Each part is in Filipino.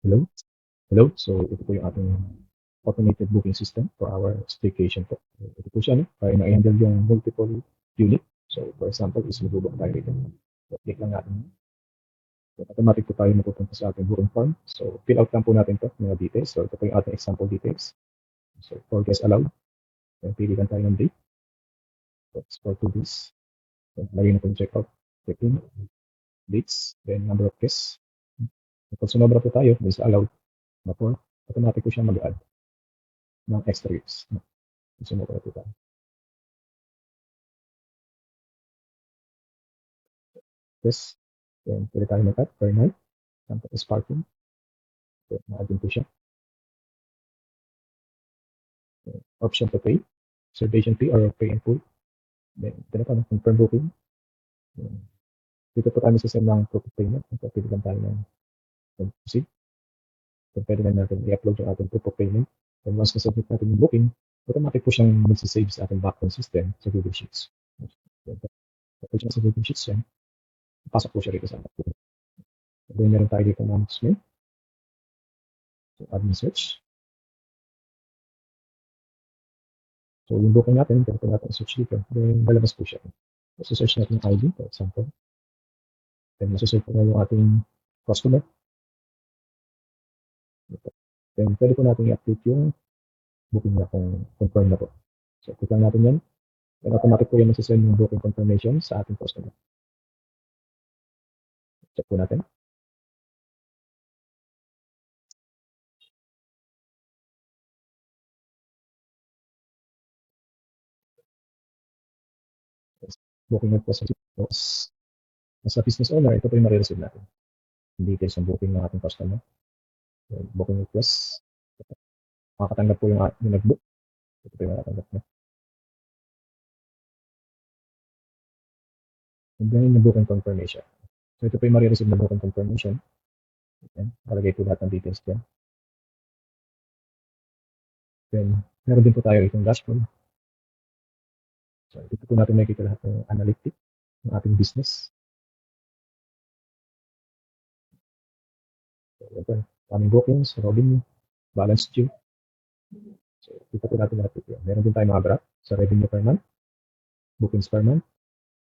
Hello? Hello? So, ito po yung ating automated booking system for our staycation po. Ito po siya, no? Para ma-handle yung multiple unit. So, for example, is mag-book tayo dito. So, click lang natin. So, automatic po tayo mapupunta sa ating booking form. So, fill out lang po natin to mga details. So, ito po yung ating example details. So, for guests allowed. Then, pili lang tayo ng date. So, it's for 2 days. So, lagay na po yung check-out, check-in, dates, then number of guests. Kapag sumobra po tayo, then sa allowed na po, automatic po siya mag-add ng extra weeks. Sumobra po tayo. Yes. Then, pwede tayo mag-add per night. Tapos parking. Then, na-add din po siya. Then, option to pay. Reservation fee or pay in full. Then, pwede pa confirm booking. Then, dito po tayo sasend ng proof of payment. So, pwede lang tayo ng proceed. Then, pwede lang natin i-upload yung ating proof of payment. Then, once na-submit natin yung booking, automatic po siyang magsasave sa ating backend system sa Google Sheets. Then, kapag siya sa Google Sheets yan, pasok po siya rito sa ating. Then, meron tayo dito ng management. So, admin search. So, yung booking natin, pwede natin search dito. Then, lalabas po siya. So, search natin yung ID, for example. Then, masusearch po na yung ating customer. Then, pwede po natin i-update yung booking na kung confirm na po. So, click lang natin yan. Then, automatic po yan masasend yung booking confirmation sa ating customer. Check po natin. Booking request. As a business owner, ito po yung marireceive natin. Details ng booking ng ating customer. Then, booking request. Makakatanggap po yung nag-book. Ito po yung makatanggap niya. And then, yung booking confirmation. So, ito po yung marireceive na booking confirmation. Then, malagay po lahat ng details dyan. Then, meron din po tayo itong dashboard. So, dito po natin makikita lahat ng analytics ng ating business. So, ito, aming bookings, revenue, balance due. So, dito po natin lahat ito. Meron din tayo mga graph sa revenue per month, bookings per month,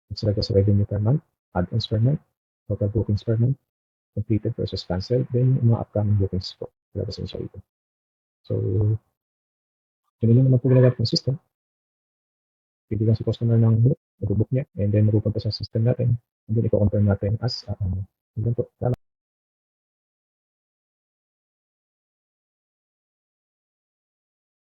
extra sa revenue per month, add-ons per month, total bookings per month, completed versus cancelled, then yung mga upcoming bookings po. Ilabas siya ito. So, yun lang naman po ginagawa ng system. Pili lang si customer ng book, mag-book niya, and then mapupunta sa system natin, and then i-confirm natin as, yun po.